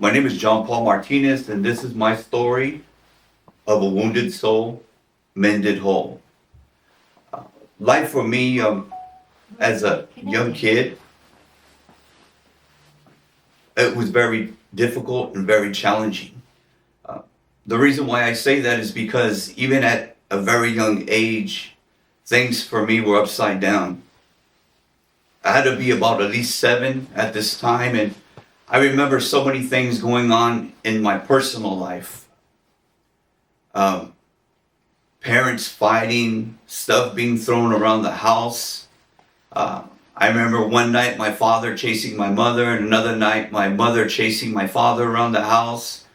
My name is John Paul Martinez, and this is my story of a wounded soul mended whole. Life for me, as a young kid, it was very difficult and very challenging. The reason why I say that is because even at a very young age, things for me were upside down. I had to be about at least 7 at this time, and I remember so many things going on in my personal life. Um, Parents fighting, stuff being thrown around the house. I remember one night my father chasing my mother, and another night my mother chasing my father around the house,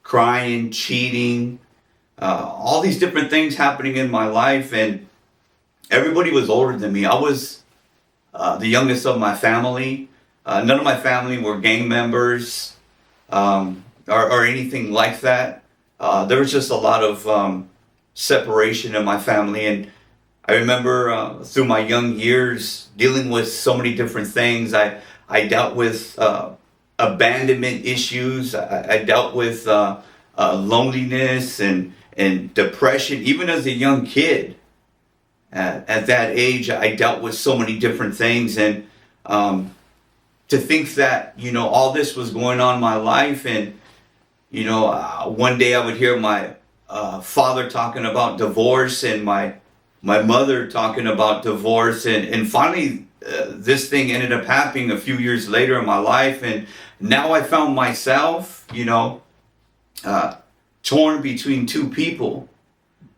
crying, cheating, all these different things happening in my life, and everybody was older than me. I was the youngest of my family. None of my family were gang members or anything like that. There was just a lot of separation in my family, and I remember through my young years dealing with so many different things. I dealt with abandonment issues. I dealt with loneliness and depression. Even as a young kid, at that age, I dealt with so many different things. And to think that, all this was going on in my life, and, one day I would hear my father talking about divorce, and my mother talking about divorce, and finally this thing ended up happening a few years later in my life, and now I found myself, torn between two people,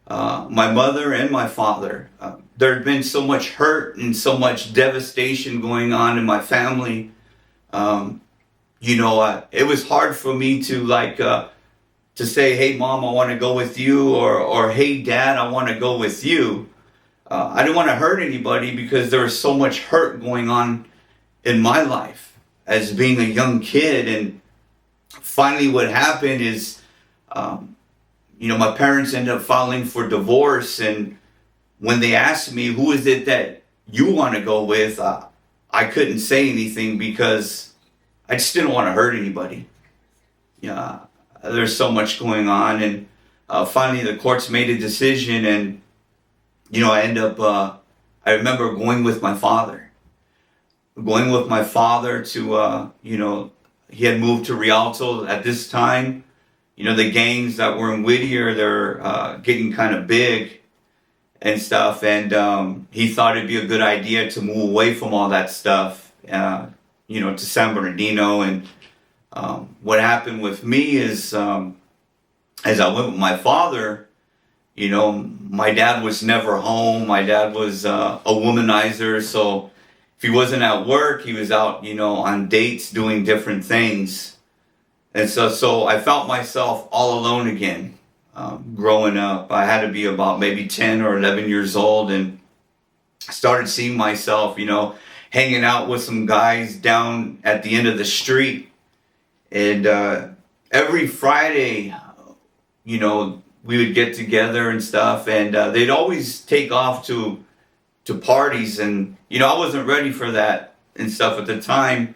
my mother and my father. There had been so much hurt and so much devastation going on in my family. It was hard for me to say, hey, mom, I want to go with you, or hey, dad, I want to go with you. I didn't want to hurt anybody because there was so much hurt going on in my life as being a young kid. And finally what happened is, my parents ended up filing for divorce. And when they asked me, who is it that you want to go with? I couldn't say anything because I just didn't want to hurt anybody. There's so much going on. And finally the courts made a decision, and I remember going with my father. To, he had moved to Rialto at this time. The gangs that were in Whittier, they're getting kind of big and stuff. And he thought it'd be a good idea to move away from all that stuff, to San Bernardino. And what happened with me is, as I went with my father, my dad was never home. My dad was a womanizer. So if he wasn't at work, he was out, on dates doing different things. And so I felt myself all alone again. Growing up, I had to be about maybe 10 or 11 years old, and I started seeing myself, hanging out with some guys down at the end of the street. And every Friday, we would get together and stuff, and they'd always take off to parties, and I wasn't ready for that and stuff at the time.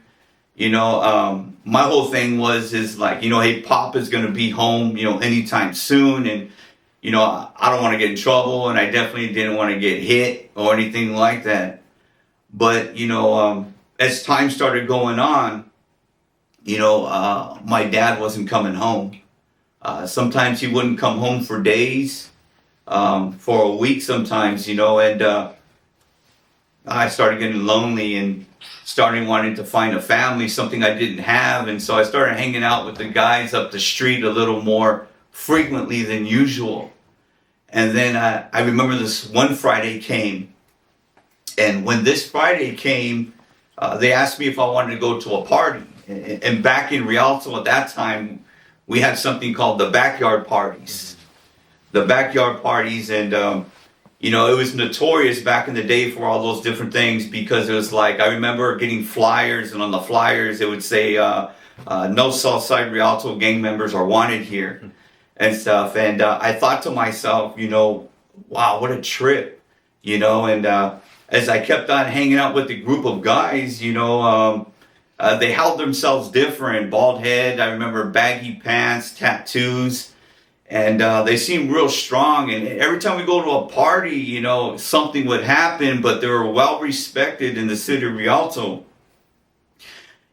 My whole thing is like, hey, Pop is gonna be home, anytime soon, and I don't want to get in trouble, and I definitely didn't want to get hit or anything like that. But as time started going on, my dad wasn't coming home. Sometimes he wouldn't come home for days, for a week sometimes, and I started getting lonely and starting wanting to find a family, something I didn't have. And so I started hanging out with the guys up the street a little more frequently than usual. And then I remember this one Friday came. And when this Friday came, they asked me if I wanted to go to a party. And back in Rialto at that time, we had something called the backyard parties. The backyard parties, and it was notorious back in the day for all those different things, because it was like, I remember getting flyers, and on the flyers it would say, no Southside Rialto gang members are wanted here and stuff. And I thought to myself, wow, what a trip, and as I kept on hanging out with the group of guys, They held themselves different. Bald head. I remember baggy pants, tattoos, and they seemed real strong. And every time we go to a party, something would happen. But they were well respected in the city of Rialto.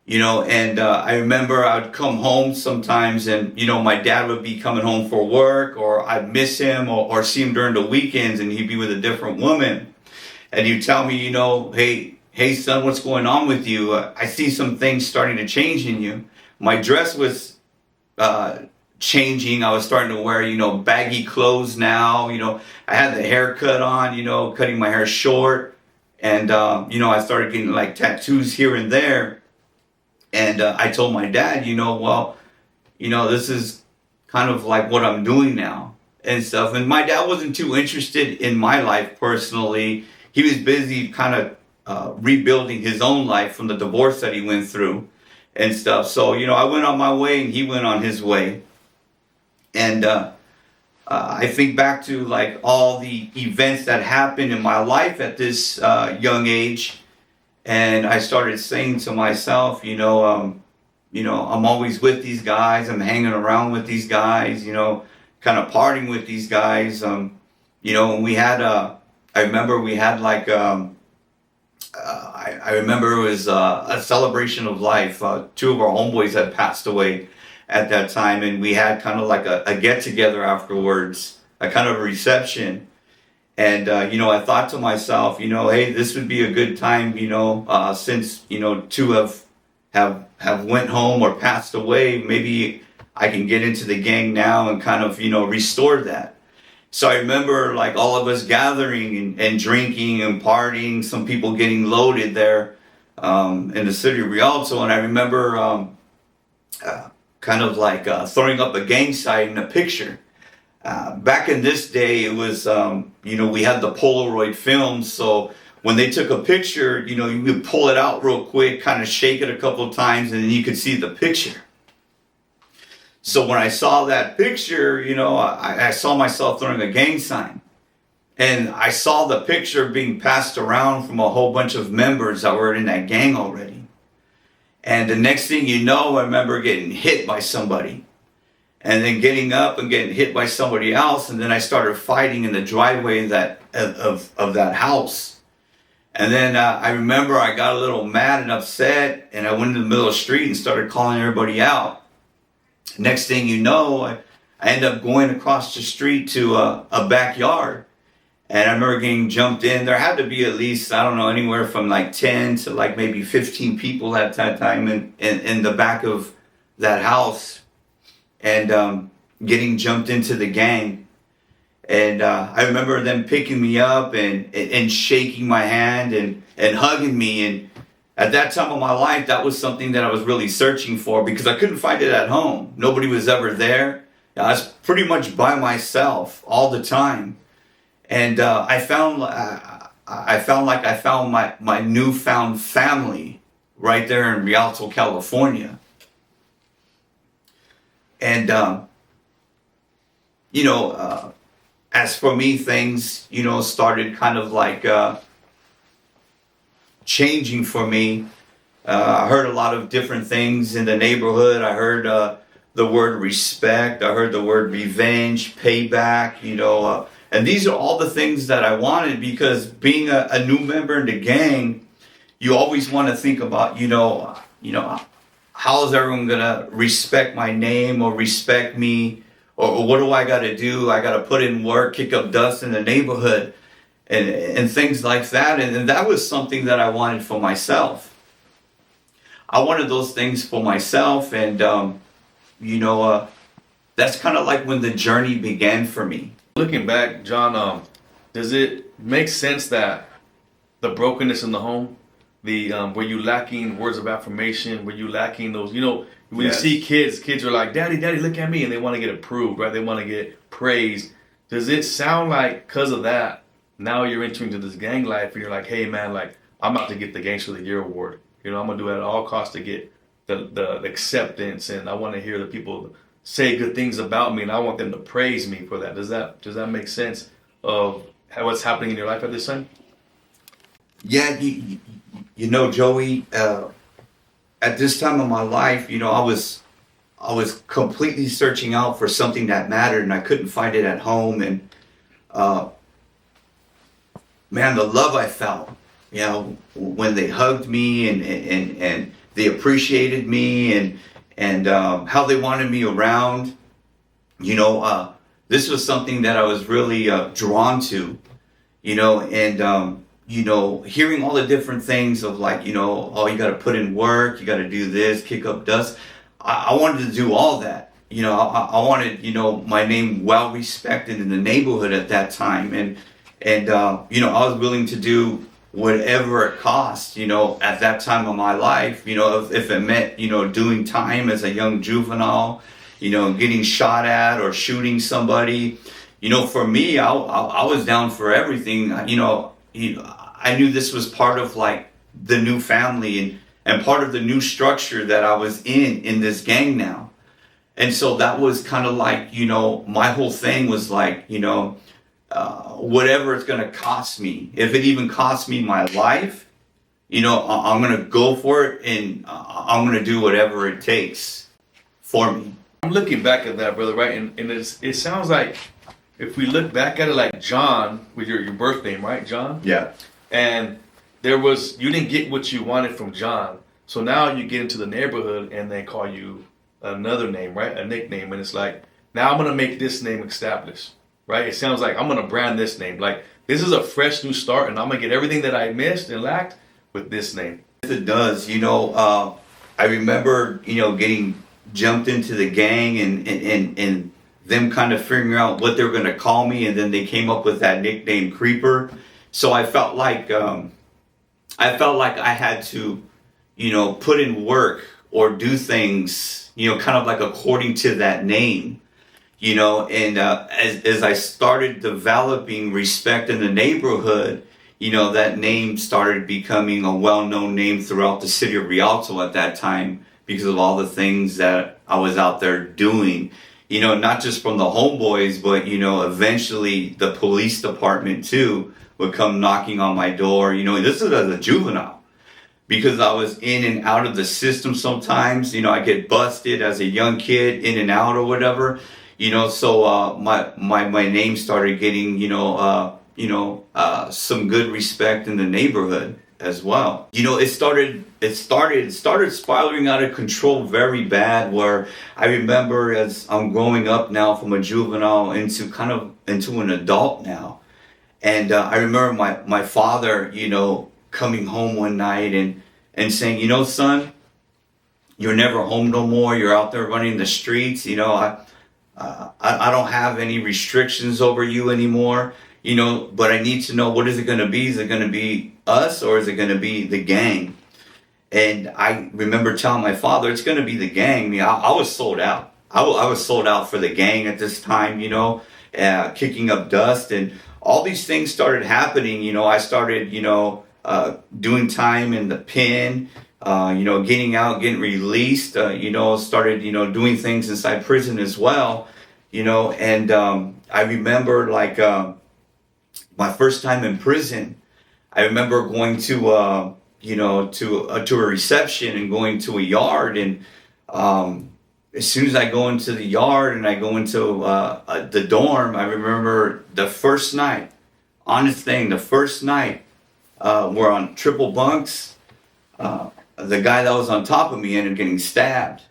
And I remember I would come home sometimes, and my dad would be coming home for work, or I'd miss him, or see him during the weekends, and he'd be with a different woman. And he'd tell me, hey son, what's going on with you? I see some things starting to change in you. My dress was changing. I was starting to wear, baggy clothes now. I had the haircut on, cutting my hair short. And, I started getting like tattoos here and there. And I told my dad, this is kind of like what I'm doing now and stuff. And my dad wasn't too interested in my life personally. He was busy kind of rebuilding his own life from the divorce that he went through and stuff. So, I went on my way and he went on his way. And I think back to like all the events that happened in my life at this young age. And I started saying to myself, I'm always with these guys. I'm hanging around with these guys, kind of partying with these guys. And we had, I remember we had like, I remember it was a celebration of life. Two of our homeboys had passed away at that time. And we had kind of like a get together afterwards, a kind of a reception. And, I thought to myself, hey, this would be a good time, since, two have went home or passed away, maybe I can get into the gang now and kind of, restore that. So I remember like all of us gathering and drinking and partying, some people getting loaded there in the city of Rialto. And I remember kind of like throwing up a gang sign in a picture. Back in this day, it was, we had the Polaroid films. So when they took a picture, you would pull it out real quick, kind of shake it a couple of times, and then you could see the picture. So when I saw that picture, I saw myself throwing a gang sign. And I saw the picture being passed around from a whole bunch of members that were in that gang already. And the next thing you know, I remember getting hit by somebody. And then getting up and getting hit by somebody else. And then I started fighting in the driveway of that house. And then I remember I got a little mad and upset. And I went into the middle of the street and started calling everybody out. Next thing you know, I ended up going across the street to a backyard. And I remember getting jumped in. There had to be at least, I don't know, anywhere from like 10 to like maybe 15 people at that time in the back of that house. And getting jumped into the gang. And I remember them picking me up and shaking my hand and hugging me. And at that time of my life, that was something that I was really searching for because I couldn't find it at home. Nobody was ever there. I was pretty much by myself all the time. And I found like I found my newfound family right there in Rialto, California. And, as for me, things, started kind of like changing for me. I heard a lot of different things in the neighborhood. I heard the word respect. I heard the word revenge, payback, and these are all the things that I wanted because being a new member in the gang, you always want to think about, how is everyone going to respect my name or respect me? Or what do I got to do? I got to put in work, kick up dust in the neighborhood and things like that. And that was something that I wanted for myself. I wanted those things for myself. And, that's kind of like when the journey began for me. Looking back, John, does it make sense that the brokenness in the home, were you lacking words of affirmation? Were you lacking those, when Yes. you see kids are like, Daddy, look at me. And they want to get approved, right? They want to get praised. Does it sound like because of that, now you're entering into this gang life and you're like, hey man, like I'm about to get the Gangster of the Year award. I'm going to do it at all costs to get the acceptance. And I want to hear the people say good things about me and I want them to praise me for that. Does that make sense of what's happening in your life at this time? Yeah, Joey, at this time of my life, I was completely searching out for something that mattered, and I couldn't find it at home. And uh, man, the love I felt, when they hugged me and they appreciated me and how they wanted me around, this was something that I was really drawn to, and hearing all the different things of like, oh, you got to put in work, you got to do this, kick up dust. I wanted to do all that. I wanted, my name well respected in the neighborhood at that time. And I was willing to do whatever it cost, at that time of my life, if it meant, doing time as a young juvenile, getting shot at or shooting somebody. For me, I was down for everything. I knew this was part of like the new family and part of the new structure that I was in this gang now. And so that was kind of like, my whole thing was like, whatever it's going to cost me, if it even costs me my life, I'm going to go for it, and I'm going to do whatever it takes for me. I'm looking back at that, brother, right? And it sounds like if we look back at it like John, with your birth name, right, John? Yeah. And you didn't get what you wanted from John. So now you get into the neighborhood and they call you another name, right? A nickname. And it's like, now I'm going to make this name established, right? It sounds like I'm going to brand this name. Like, this is a fresh new start, and I'm going to get everything that I missed and lacked with this name. It does. I remember, getting jumped into the gang and them kind of figuring out what they were going to call me. And then they came up with that nickname Creeper. So I felt like I had to, put in work or do things, kind of like according to that name, and as I started developing respect in the neighborhood, that name started becoming a well-known name throughout the city of Rialto at that time because of all the things that I was out there doing, not just from the homeboys, but, eventually the police department too would come knocking on my door. This is as a juvenile, because I was in and out of the system sometimes. I get busted as a young kid, in and out or whatever. So my name started getting, some good respect in the neighborhood as well. It started spiraling out of control very bad, where I remember as I'm growing up now from a juvenile into an adult now. And I remember my father, coming home one night and saying, son, you're never home no more. You're out there running the streets. I don't have any restrictions over you anymore, but I need to know, what is it going to be? Is it going to be us, or is it going to be the gang? And I remember telling my father, it's going to be the gang. I was sold out. I was sold out for the gang at this time, kicking up dust, and all these things started happening. I started, doing time in the pen, getting out, getting released, started, doing things inside prison as well, and I remember like my first time in prison. I remember going to a reception and going to a yard, and as soon as I go into the yard and I go into the dorm, I remember the first night, we're on triple bunks. The guy that was on top of me ended up getting stabbed.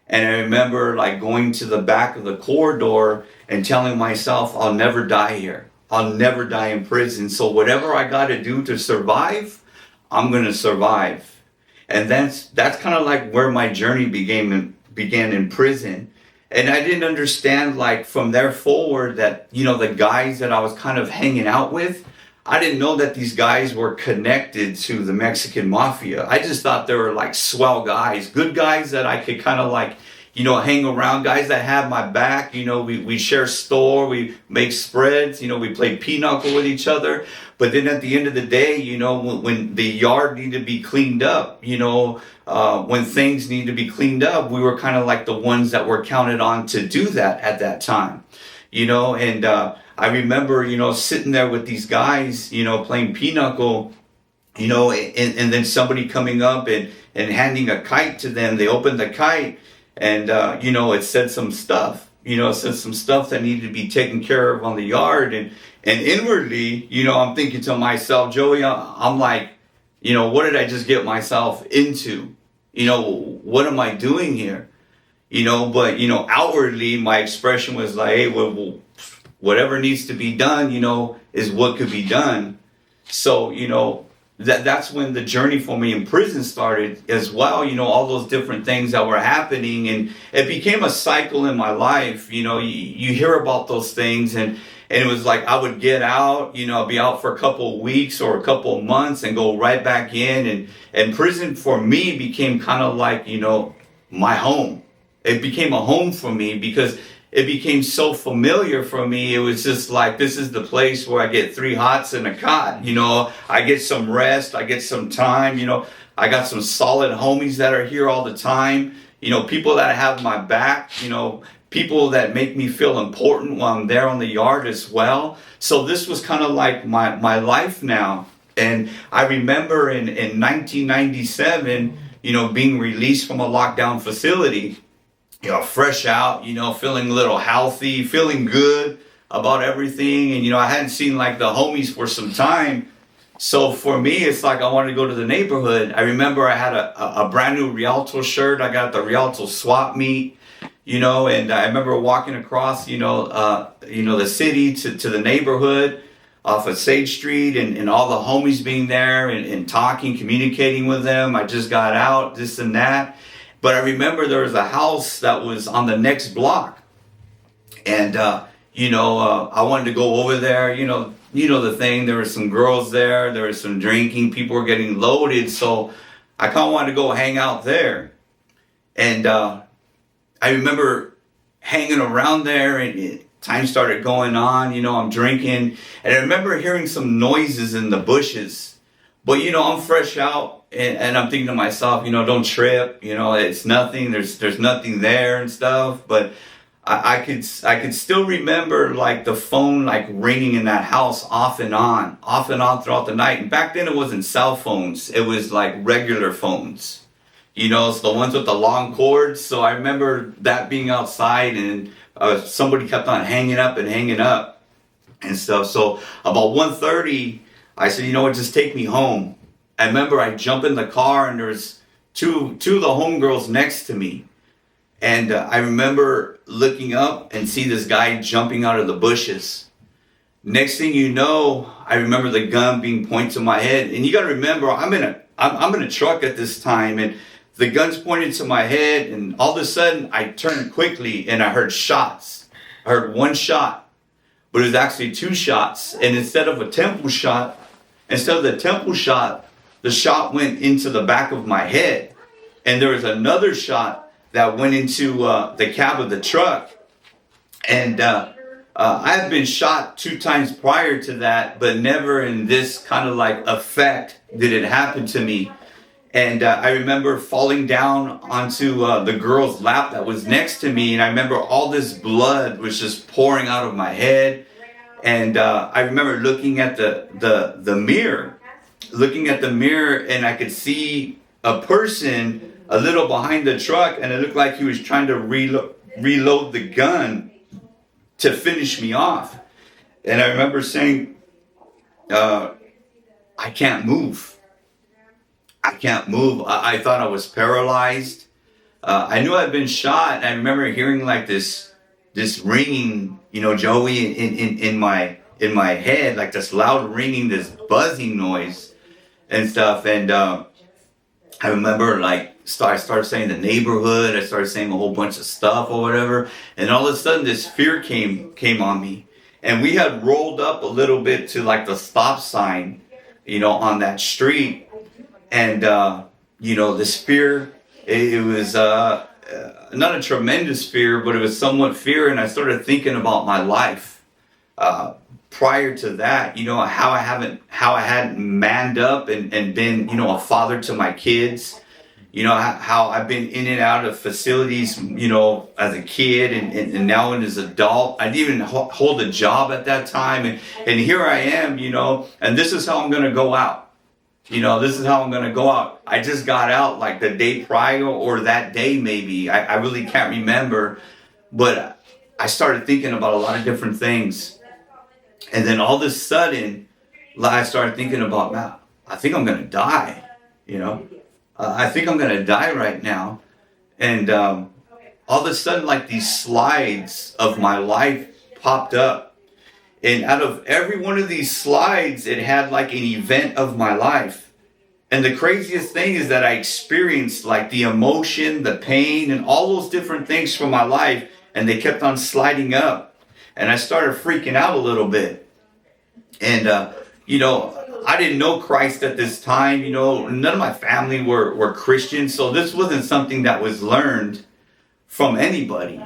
And I remember like going to the back of the corridor and telling myself, I'll never die here. I'll never die in prison. So whatever I got to do to survive, I'm going to survive. And that's kind of like where my journey began in prison. And I didn't understand, like, from there forward that, the guys that I was kind of hanging out with, I didn't know that these guys were connected to the Mexican mafia. I just thought they were like swell guys, good guys that I could kind of like, hang around, guys that have my back. We share store, we make spreads, we play pinochle with each other. But then at the end of the day, when the yard needed to be cleaned up, when things need to be cleaned up, we were kind of like the ones that were counted on to do that at that time, and I remember, sitting there with these guys, playing pinochle, and then somebody coming up and and handing a kite to them. They opened the kite, and it said some stuff. It said some stuff that needed to be taken care of on the yard, and inwardly, I'm thinking to myself, Joey, I'm like, what did I just get myself into? What am I doing here? But outwardly, my expression was like, hey, well, whatever needs to be done, is what could be done. So, that's when the journey for me in prison started as well. All those different things that were happening, and it became a cycle in my life. You hear about those things, and it was like I would get out, be out for a couple of weeks or a couple of months and go right back in. And prison for me became kind of like, my home. It became a home for me because it became so familiar for me. It was just like, this is the place where I get 3 hots and a cot. I get some rest. I get some time. I got some solid homies that are here all the time. People that have my back, people that make me feel important while I'm there on the yard as well. So this was kind of like my life now. And I remember in 1997, being released from a lockdown facility, fresh out, feeling a little healthy, feeling good about everything. And, I hadn't seen like the homies for some time. So for me, it's like I wanted to go to the neighborhood. I remember I had a brand new Rialto shirt. I got the Rialto swap meet, and I remember walking across, the city to the neighborhood off of Sage Street, and all the homies being there and talking, communicating with them. I just got out, this and that. But I remember there was a house that was on the next block. And, I wanted to go over there, the thing. There were some girls there. There was some drinking. People were getting loaded. So I kind of wanted to go hang out there. And I remember hanging around there, and time started going on. I'm drinking. And I remember hearing some noises in the bushes. But, I'm fresh out, and I'm thinking to myself, don't trip. It's nothing. There's nothing there and stuff. But I could still remember like the phone like ringing in that house off and on throughout the night. And back then it wasn't cell phones. It was like regular phones. It's the ones with the long cords. So I remember that being outside, and somebody kept on hanging up and stuff. So about 1:30, I said, just take me home. I remember I jump in the car, and there's two of the homegirls next to me. And I remember looking up and see this guy jumping out of the bushes. Next thing you know, I remember the gun being pointed to my head. And you got to remember, I'm in a truck at this time, and the gun's pointed to my head. And all of a sudden, I turned quickly, and I heard shots. I heard one shot, but it was actually 2 shots. And instead of the temple shot, the shot went into the back of my head. And there was another shot that went into the cab of the truck. And I had been shot 2 times prior to that, but never in this kind of like effect did it happen to me. And I remember falling down onto the girl's lap that was next to me. And I remember all this blood was just pouring out of my head. And I remember looking at the mirror, and I could see a person a little behind the truck, and it looked like he was trying to reload the gun to finish me off. And I remember saying, I can't move. I thought I was paralyzed. I knew I'd been shot, and I remember hearing like this ringing, Joey, in my head, like this loud ringing, this buzzing noise and stuff. And I remember like I started saying the neighborhood. I started saying a whole bunch of stuff or whatever. And all of a sudden this fear came on me. And we had rolled up a little bit to like the stop sign, on that street. And, this fear, it was not a tremendous fear, but it was somewhat fear. And I started thinking about my life. Prior to that, how I hadn't manned up and been, a father to my kids, how I've been in and out of facilities, as a kid and now as an adult. I didn't even hold a job at that time. And here I am, and this is how I'm going to go out. This is how I'm going to go out. I just got out like the day prior or that day maybe. I really can't remember. But I started thinking about a lot of different things. And then all of a sudden, I started thinking about, man, I think I'm going to die. I think I'm going to die right now. And all of a sudden, like these slides of my life popped up. And out of every one of these slides, it had like an event of my life. And the craziest thing is that I experienced like the emotion, the pain, and all those different things from my life. And they kept on sliding up. And I started freaking out a little bit. And, I didn't know Christ at this time. None of my family were Christians. So this wasn't something that was learned from anybody.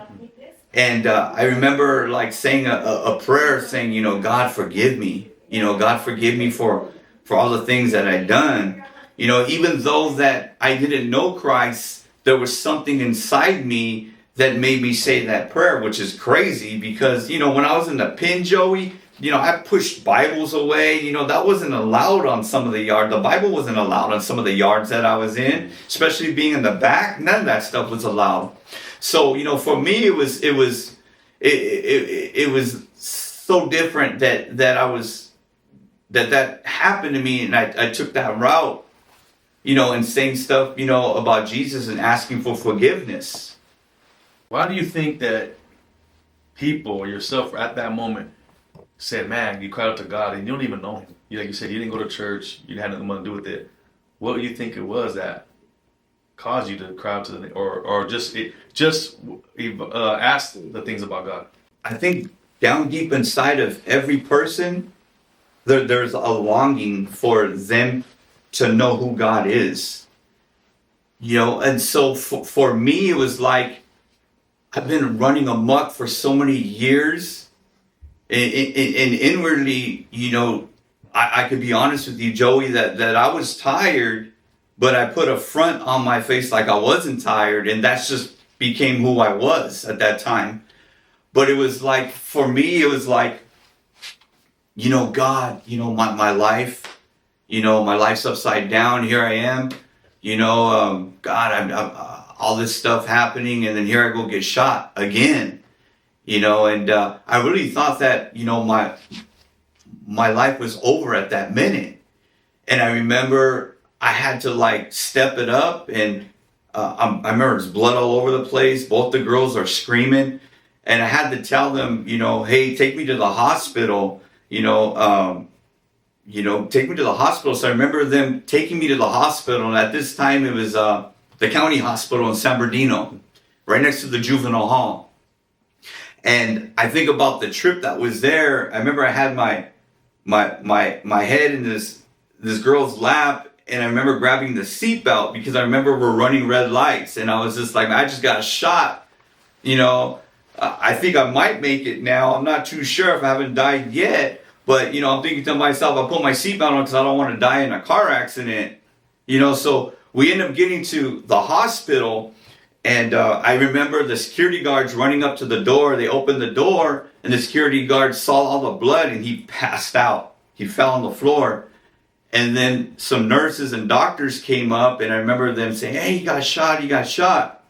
And I remember like saying a prayer saying, God forgive me. God forgive me for all the things that I'd done. Even though that I didn't know Christ, there was something inside me that made me say that prayer, which is crazy because, when I was in the pen, Joey, I pushed Bibles away. That wasn't allowed on some of the yards. The Bible wasn't allowed on some of the yards that I was in, especially being in the back. None of that stuff was allowed. So, for me, it was so different that happened to me. And I took that route, and saying stuff, about Jesus and asking for forgiveness. Why do you think that people, yourself at that moment, said, man, you cried out to God and you don't even know him? Like you said, you didn't go to church, you had nothing to do with it. What do you think it was that caused you to cry out to the, or just ask the things about God? I think down deep inside of every person, there's a longing for them to know who God is. And so for me, it was like, I've been running amok for so many years. And inwardly, I could be honest with you, Joey, that I was tired, but I put a front on my face like I wasn't tired. And that's just became who I was at that time. But it was like, for me, it was like, God, my life, my life's upside down. Here I am, God, I'm all this stuff happening. And then here I go get shot again, and I really thought that, my life was over at that minute. And I remember I had to like step it up. And I remember there's blood all over the place. Both the girls are screaming. And I had to tell them, hey, take me to the hospital, take me to the hospital. So I remember them taking me to the hospital. And at this time, it was the county hospital in San Bernardino, right next to the juvenile hall. And I think about the trip that was there. I remember I had my head in this girl's lap. And I remember grabbing the seatbelt because I remember we're running red lights. And I was just like, I just got shot, I think I might make it now. I'm not too sure if I haven't died yet. But, I'm thinking to myself, I put my seatbelt on because I don't want to die in a car accident. So we end up getting to the hospital. And I remember the security guards running up to the door. They opened the door and the security guard saw all the blood and he passed out. He fell on the floor. And then some nurses and doctors came up and I remember them saying, hey, he got shot.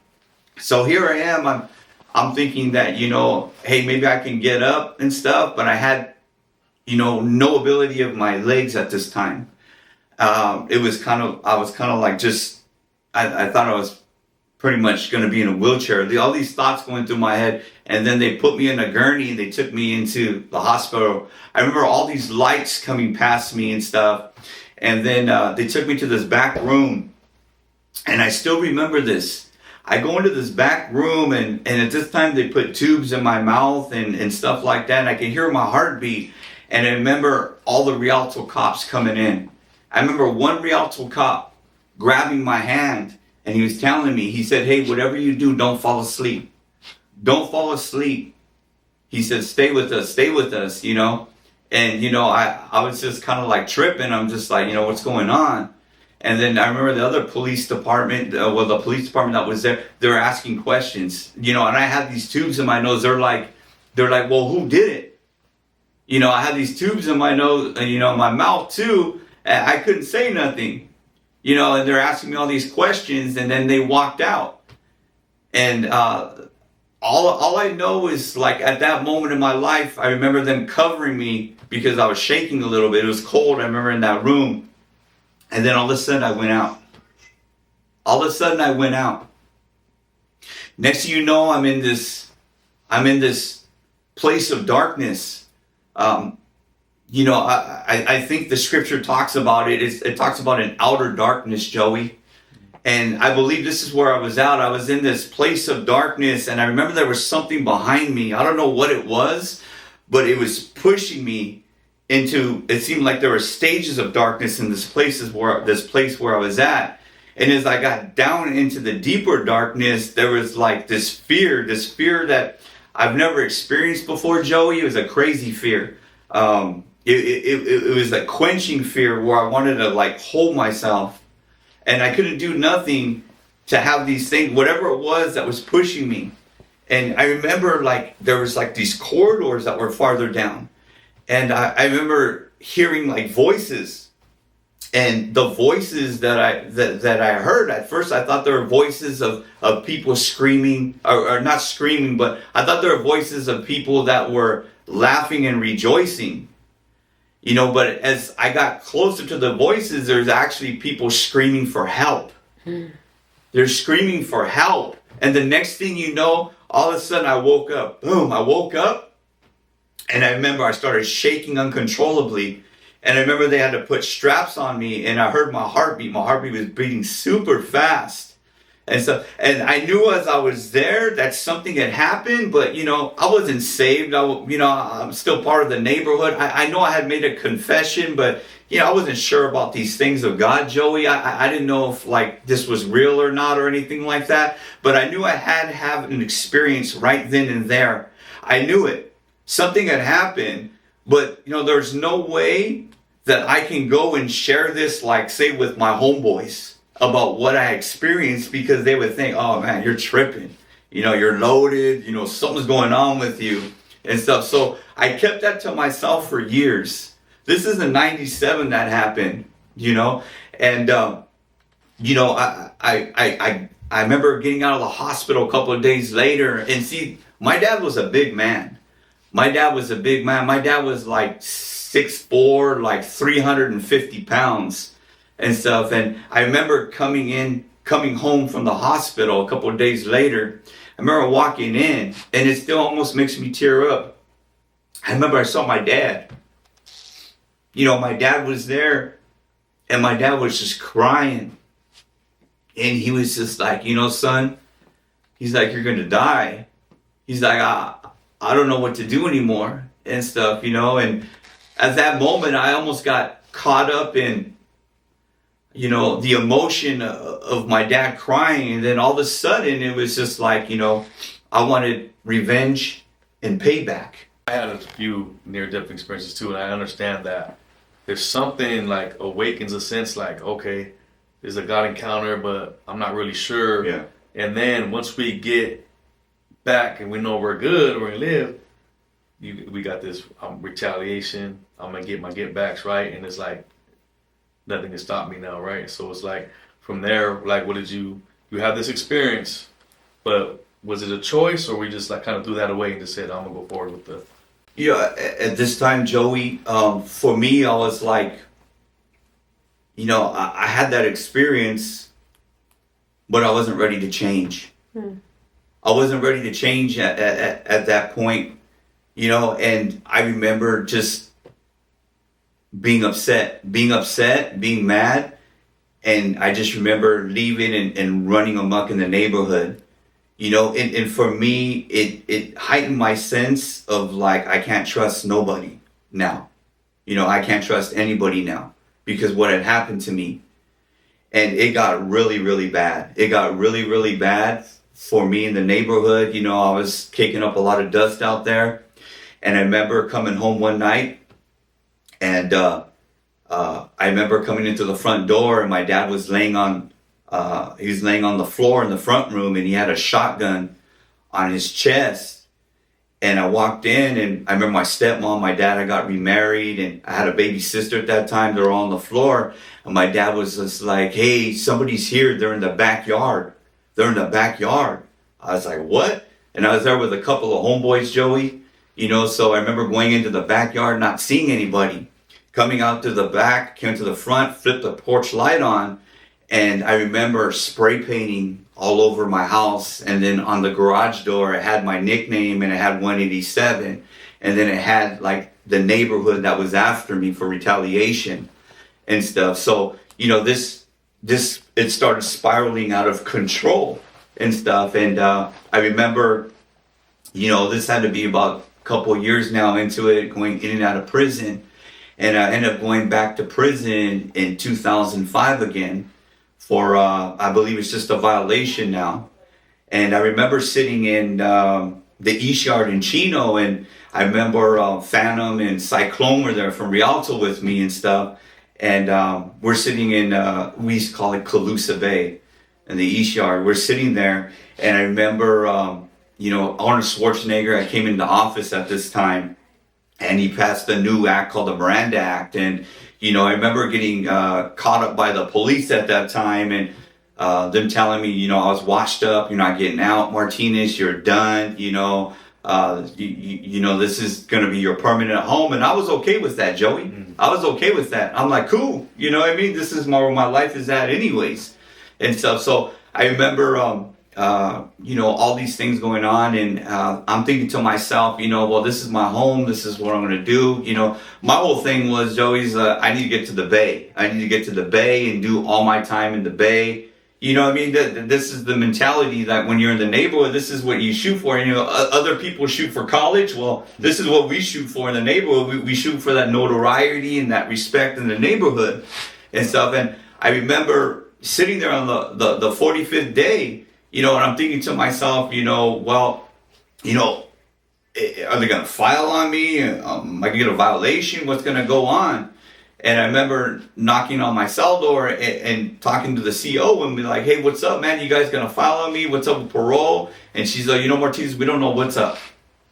So here I am. I'm thinking that, hey, maybe I can get up and stuff, but I had, no ability of my legs at this time. I was kind of like I thought I was pretty much going to be in a wheelchair. All these thoughts going through my head. And then they put me in a gurney and they took me into the hospital. I remember all these lights coming past me and stuff. And then they took me to this back room. And I still remember this. I go into this back room and at this time they put tubes in my mouth and stuff like that. And I can hear my heartbeat. And I remember all the Rialto cops coming in. I remember one Rialto cop grabbing my hand and he was telling me, he said, hey, whatever you do, don't fall asleep. Don't fall asleep. He said, stay with us, And, I was just kind of like tripping. I'm just like, what's going on? And then I remember the other police department, the police department that was there, they were asking questions, and I had these tubes in my nose. They're like, well, who did it? I had these tubes in my nose, my mouth too. And I couldn't say nothing, you know, and they're asking me all these questions, and then they walked out. And all I know is, like, at that moment in my life, I remember them covering me because I was shaking a little bit. It was cold, I remember, in that room. And then all of a sudden I went out. All of a sudden I went out. Next thing you know, I'm in this place of darkness. You know, I think the scripture talks about it. It talks about an outer darkness, Joey. And I believe this is where I was at. I was in this place of darkness, and I remember there was something behind me. I don't know what it was, but it was pushing me into, it seemed like there were stages of darkness in this place where I was at. And as I got down into the deeper darkness, there was like this fear that I've never experienced before, Joey. It was a crazy fear. It was a quenching fear where I wanted to, like, hold myself. And I couldn't do nothing to have these things, whatever it was that was pushing me. And I remember, like, there was like these corridors that were farther down. And I remember hearing, like, voices. And the voices that I heard, at first I thought they were voices of people screaming, or not screaming, but I thought they were voices of people that were laughing and rejoicing. You know, but as I got closer to the voices, there's actually people screaming for help. They're screaming for help. And the next thing you know, all of a sudden I woke up. Boom, I woke up. And I remember I started shaking uncontrollably. And I remember they had to put straps on me, and I heard my heartbeat. My heartbeat was beating super fast. And I knew as I was there that something had happened, but, you know, I wasn't saved. I'm still part of the neighborhood. I know I had made a confession, but, you know, I wasn't sure about these things of God, Joey. I didn't know if, like, this was real or not or anything like that. But I knew I had to have an experience right then and there. I knew it. Something had happened, but, you know, there's no way that I can go and share this, like, say, with my homeboys about what I experienced, because they would think, oh man, you're tripping. You know, you're loaded, you know, something's going on with you and stuff. So I kept that to myself for years. This is in '97 that happened, you know, and, you know, I remember getting out of the hospital a couple of days later, and see, my dad was a big man. My dad was like 6'4", like 350 pounds. And stuff. And I remember coming home from the hospital a couple of days later. I remember walking in, and it still almost makes me tear up. I remember I saw my dad. You know, my dad was there, and my dad was just crying. And he was just like, you know, son, he's like, you're going to die. He's like, I don't know what to do anymore and stuff, you know. And at that moment, I almost got caught up in, you know, the emotion of my dad crying. And then all of a sudden it was just like, you know, I wanted revenge and payback. I had a few near-death experiences too, and I understand that there's something like awakens a sense like, okay, there's a God encounter, but I'm not really sure. Yeah. And then once we get back and we know we're good, we're going to live, we got this retaliation. I'm going to get my get-backs, right? And it's like, nothing can stop me now, right? So it's like, from there, like, what did you have this experience, but was it a choice, or we just like kind of threw that away and just said, I'm gonna go forward with the? Yeah, at this time, Joey, for me, I was like, you know, I had that experience, but I wasn't ready to change. I wasn't ready to change at that point, you know, and I remember just being upset, being mad. And I just remember leaving and running amok in the neighborhood, you know, and for me, it heightened my sense of like, I can't trust nobody now. You know, I can't trust anybody now because what had happened to me. And it got really, really bad. It got really, really bad for me in the neighborhood. You know, I was kicking up a lot of dust out there. And I remember coming home one night, and I remember coming into the front door, and my dad was laying on the floor in the front room, and he had a shotgun on his chest. And I walked in, and I remember my stepmom, my dad, I got remarried, and I had a baby sister at that time. They were all on the floor, and my dad was just like, "Hey, somebody's here. They're in the backyard. They're in the backyard." I was like, "What?" And I was there with a couple of homeboys, Joey. So I remember going into the backyard, not seeing anybody. Coming out to the back, came to the front, flipped the porch light on, and I remember spray painting all over my house. And then on the garage door, it had my nickname, and it had 187. And then it had like the neighborhood that was after me for retaliation and stuff. So, it started spiraling out of control and stuff. And I remember, this had to be about a couple of years now into it, going in and out of prison. And I ended up going back to prison in 2005 again for, I believe it's just a violation now. And I remember sitting in the East Yard in Chino, and I remember Phantom and Cyclone were there from Rialto with me and stuff. And we're sitting in, we used to call it Calusa Bay in the East Yard. We're sitting there, and I remember, Arnold Schwarzenegger, I came into office at this time, and he passed a new act called the Miranda Act. And, I remember getting caught up by the police at that time, and them telling me, I was washed up, you're not getting out, Martinez, you're done, this is going to be your permanent home. And I was okay with that, Joey. Mm-hmm. I was okay with that. I'm like, cool. You know what I mean? This is where my life is at anyways and stuff. So I remember, all these things going on, and I'm thinking to myself, well, this is my home. This is what I'm going to do. My whole thing was, Joey's, I need to get to the Bay. I need to get to the Bay and do all my time in the Bay. You know what I mean? This is the mentality that when you're in the neighborhood, this is what you shoot for. And, other people shoot for college. Well, this is what we shoot for in the neighborhood. We shoot for that notoriety and that respect in the neyborhood and stuff. And I remember sitting there on the 45th day, and I'm thinking to myself, are they going to file on me? Am I going to get a violation? What's going to go on? And I remember knocking on my cell door and talking to the CO and be like, "Hey, what's up, man? You guys gonna file on me? What's up with parole?" And she's like, "Martinez, we don't know what's up.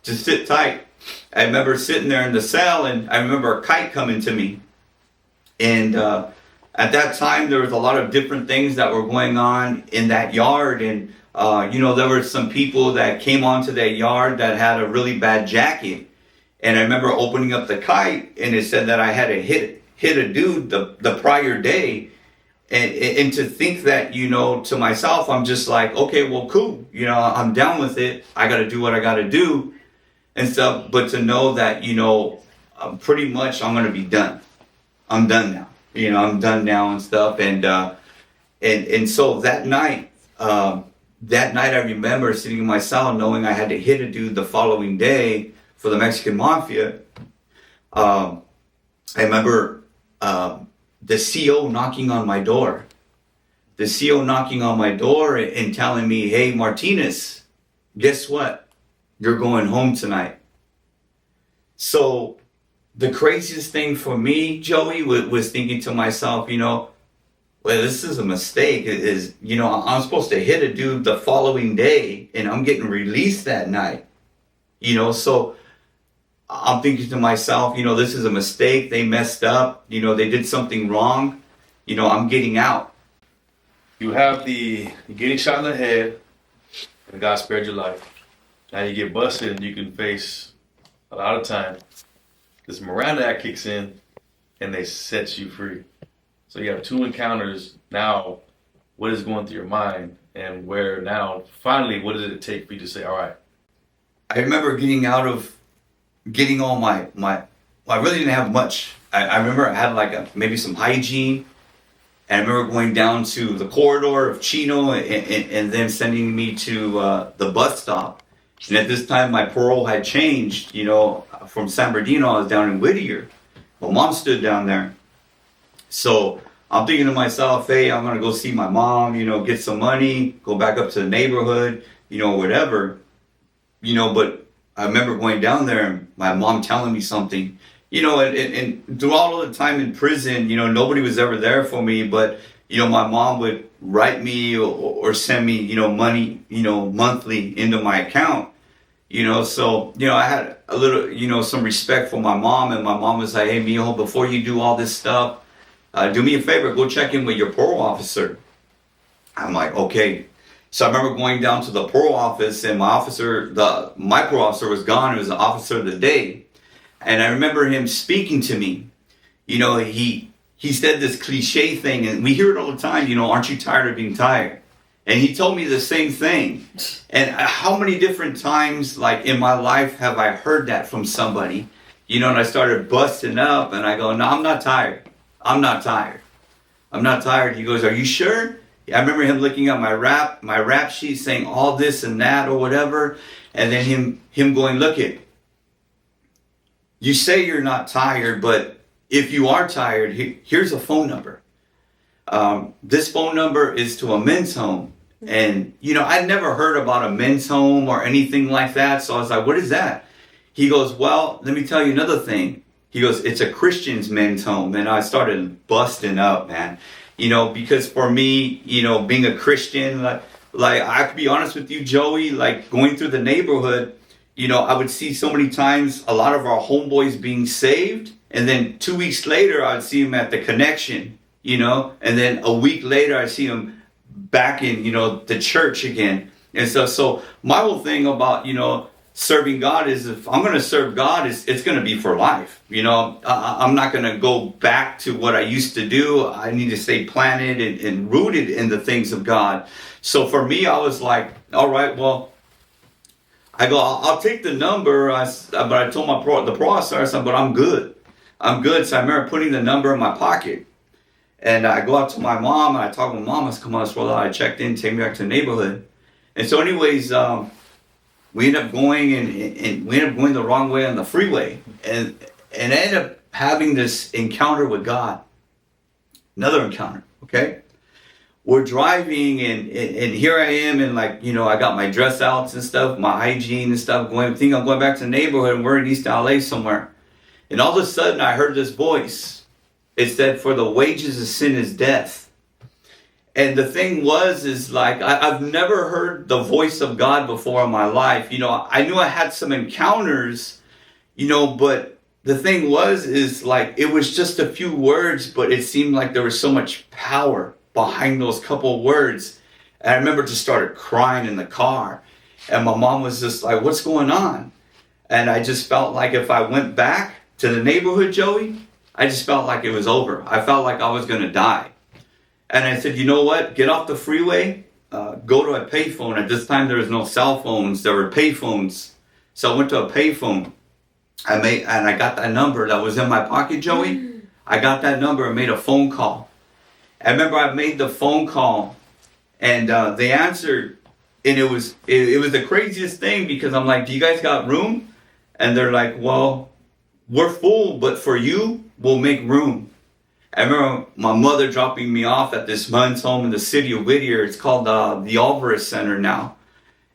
Just sit tight." I remember sitting there in the cell, and I remember a kite coming to me. And at that time, there was a lot of different things that were going on in that yard. And, there were some people that came onto that yard that had a really bad jacket. And I remember opening up the kite, and it said that I had to hit a dude the prior day, and to think that, to myself, I'm just like, okay, well, cool, I'm down with it. I got to do what I got to do and stuff. But to know that, pretty much I'm going to be done. I'm done now. I'm done now and stuff. And so that night I remember sitting in my cell knowing I had to hit a dude the following day for the Mexican Mafia. I remember the CO knocking on my door. The CO knocking on my door and telling me, "Hey, Martinez, guess what? You're going home tonight." So the craziest thing for me, Joey, was thinking to myself, well, this is a mistake. I'm supposed to hit a dude the following day, and I'm getting released that night. So I'm thinking to myself, this is a mistake. They messed up. They did something wrong. I'm getting out. You have you're getting shot in the head, and God spared your life. Now you get busted, and you can face a lot of time. This Miranda Act kicks in, and they set you free. So you have two encounters. Now, what is going through your mind, and where now, finally, what did it take for you to say, all right? I remember getting all my I really didn't have much. I remember I had maybe some hygiene. And I remember going down to the corridor of Chino and then sending me to the bus stop. And at this time, my parole had changed. From San Bernardino, I was down in Whittier. My mom stood down there. So I'm thinking to myself, hey, I'm going to go see my mom, get some money, go back up to the neighborhood, whatever. But I remember going down there and my mom telling me something, and throughout all the time in prison, nobody was ever there for me, but, my mom would write me or send me, money, monthly into my account. So, I had a little, some respect for my mom, and my mom was like, hey, mijo, before you do all this stuff, do me a favor, go check in with your parole officer. I'm like, okay. So I remember going down to the parole office, and my parole officer was gone. It was the officer of the day. And I remember him speaking to me. He said this cliche thing, and we hear it all the time, aren't you tired of being tired? And he told me the same thing. And how many different times, like in my life, have I heard that from somebody? And I started busting up, and I go, no, I'm not tired. I'm not tired. I'm not tired. He goes, are you sure? I remember him looking at my rap sheet, saying all this and that or whatever. And then him going, look it. You say you're not tired, but if you are tired, here's a phone number. This phone number is to a men's home. And, I'd never heard about a men's home or anything like that. So I was like, what is that? He goes, well, let me tell you another thing. He goes, it's a Christian's men's home. And I started busting up, man. Because for me, being a Christian, like I have to be honest with you, Joey, like going through the neighborhood, I would see so many times a lot of our homeboys being saved. And then 2 weeks later, I'd see them at the Connection, and then a week later, I'd see them back in, the church again. And so my whole thing about, serving God is, if I'm going to serve God, it's going to be for life. I'm not going to go back to what I used to do. I need to stay planted and rooted in the things of God. So for me, I was like, all right, well, I go, I'll take the number. But I told the processor, I said, but I'm good. I'm good. So I remember putting the number in my pocket. And I go out to my mom, and I talk with mom. I said, come on, let's roll out. I checked in, take me back to the neighborhood. And so anyways, we ended up going and we ended up going the wrong way on the freeway. And I ended up having this encounter with God. Another encounter, okay? We're driving, and here I am, and I got my dress outs and stuff, my hygiene and stuff, I'm going back to the neighborhood, and we're in East LA somewhere. And all of a sudden, I heard this voice. It said, for the wages of sin is death. And the thing is I've never heard the voice of God before in my life. I knew I had some encounters, but the thing it was just a few words, but it seemed like there was so much power behind those couple words. And I remember just started crying in the car. And my mom was just like, what's going on? And I just felt like if I went back to the neighborhood, Joey, I just felt like it was over. I felt like I was going to die. And I said, you know what? Get off the freeway, go to a payphone. At this time, there was no cell phones. There were payphones. So I went to a payphone. And I got that number that was in my pocket, Joey. I got that number and made a phone call. I remember I made the phone call, and they answered. And it was the craziest thing, because I'm like, do you guys got room? And they're like, well, we're full, but for you, we'll make room. I remember my mother dropping me off at this men's home in the city of Whittier. It's called the Alvarez Center now.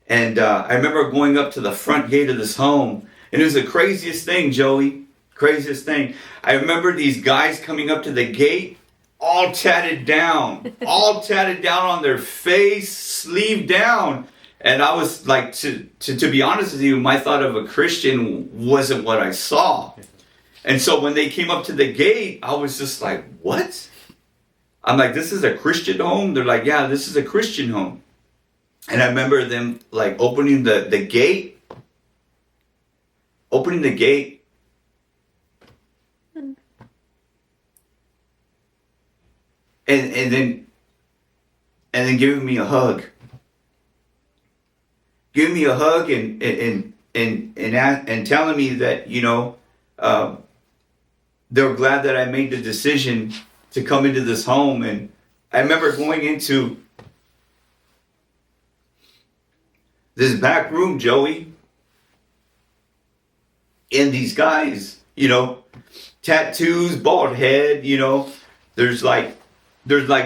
And I remember going up to the front gate of this home. And it was the craziest thing, Joey. Craziest thing. I remember these guys coming up to the gate, all tatted down. All tatted down on their face, sleeve down. And I was like, to be honest with you, my thought of a Christian wasn't what I saw. And so when they came up to the gate, I was just like, what? I'm like, this is a Christian home? They're like, yeah, this is a Christian home. And I remember them opening the gate. Opening the gate. And then giving me a hug. Giving me a hug and telling me that, they were glad that I made the decision to come into this home. And I remember going into this back room, Joey, and these guys, tattoos, bald head, there's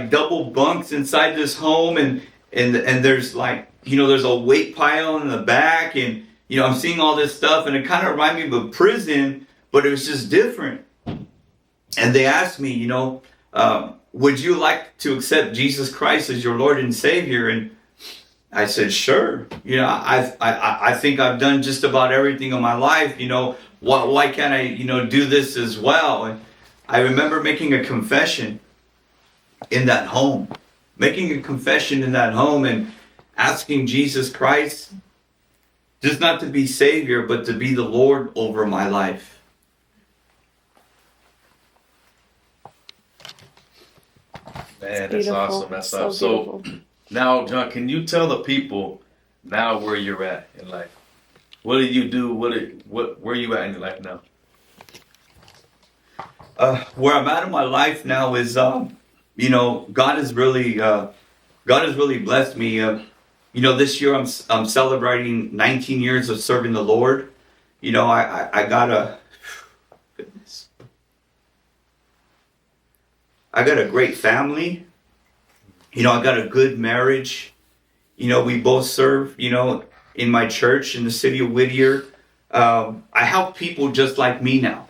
double bunks inside this home, and there's there's a weight pile in the back, and I'm seeing all this stuff, and it kind of reminded me of a prison, but it was just different. And they asked me, would you like to accept Jesus Christ as your Lord and Savior? And I said, sure. You know, I think I've done just about everything in my life. You know, why can't I, do this as well? And I remember making a confession in that home, and asking Jesus Christ just not to be Savior, but to be the Lord over my life. Man, that's awesome. That's awesome. So now, John, can you tell the people now where you're at in life? What do you do? Where are you at in your life now? Where I'm at in my life now is, God has really blessed me. This year I'm celebrating 19 years of serving the Lord. I got a great family. I got a good marriage. We both serve, in my church in the city of Whittier. I help people just like me now.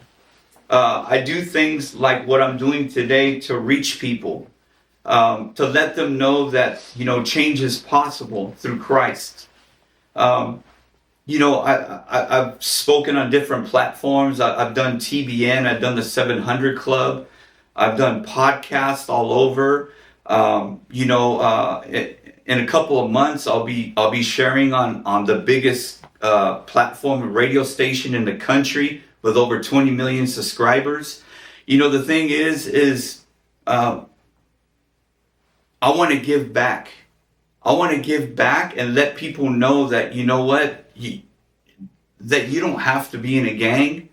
I do things like what I'm doing today to reach people, to let them know that, change is possible through Christ. I've spoken on different platforms. I've done TBN. I've done the 700 Club. I've done podcasts all over. In a couple of months, I'll be sharing on the biggest platform radio station in the country with over 20 million subscribers. The thing is I want to give back. I want to give back and let people know that, that you don't have to be in a gang.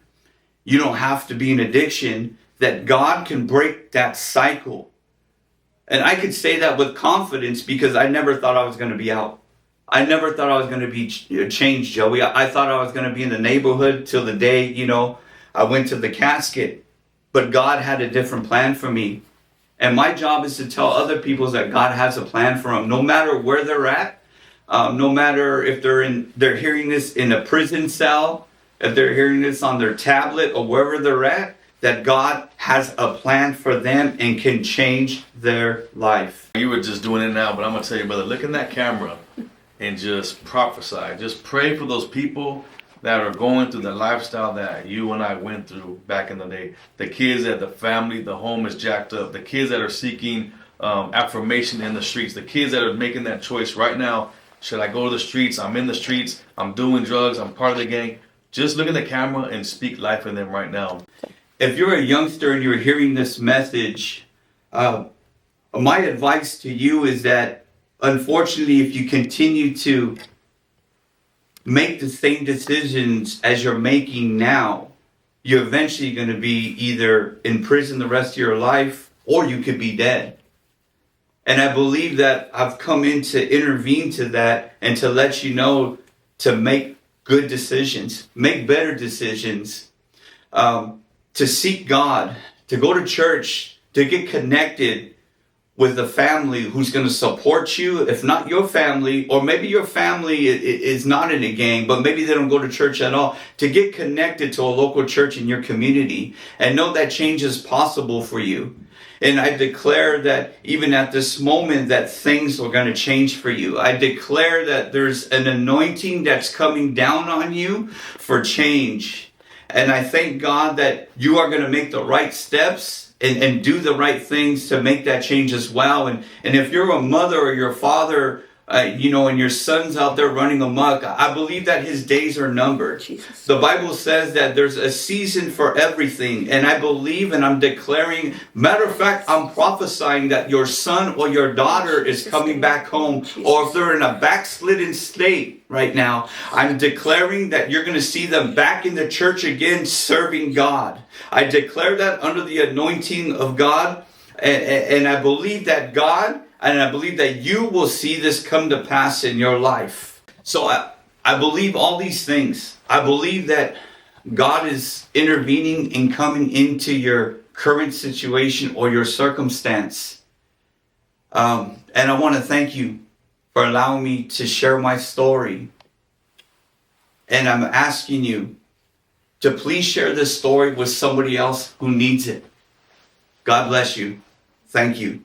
You don't have to be in addiction. That God can break that cycle. And I could say that with confidence because I never thought I was going to be out. I never thought I was going to be changed, Joey. I thought I was going to be in the neighborhood till the day, I went to the casket. But God had a different plan for me. And my job is to tell other people that God has a plan for them, no matter where they're at, no matter if they're hearing this in a prison cell, if they're hearing this on their tablet or wherever they're at, that God has a plan for them and can change their life. You were just doing it now, but I'm going to tell you, brother, look in that camera and just prophesy. Just pray for those people that are going through the lifestyle that you and I went through back in the day. The kids that the family, the home is jacked up. The kids that are seeking affirmation in the streets. The kids that are making that choice right now. Should I go to the streets? I'm in the streets. I'm doing drugs. I'm part of the gang. Just look in the camera and speak life in them right now. If you're a youngster and you're hearing this message, my advice to you is that, unfortunately, if you continue to make the same decisions as you're making now, you're eventually going to be either in prison the rest of your life or you could be dead. And I believe that I've come in to intervene to that and to let you know to make good decisions, make better decisions, to seek God, to go to church, to get connected with a family who's going to support you, if not your family, or maybe your family is not in a gang, but maybe they don't go to church at all, to get connected to a local church in your community and know that change is possible for you. And I declare that even at this moment that things are going to change for you. I declare that there's an anointing that's coming down on you for change. And I thank God that you are going to make the right steps and do the right things to make that change as well. And if you're a mother or your father, and your son's out there running amok, I believe that his days are numbered. Jesus. The Bible says that there's a season for everything. And I believe and I'm declaring, matter of fact, I'm prophesying that your son or your daughter is coming back home. Jesus. Or if they're in a backslidden state right now, I'm declaring that you're going to see them back in the church again serving God. I declare that under the anointing of God. And I believe that God, and I believe that you will see this come to pass in your life. So I believe all these things. I believe that God is intervening and coming into your current situation or your circumstance. And I want to thank you for allowing me to share my story. And I'm asking you to please share this story with somebody else who needs it. God bless you. Thank you.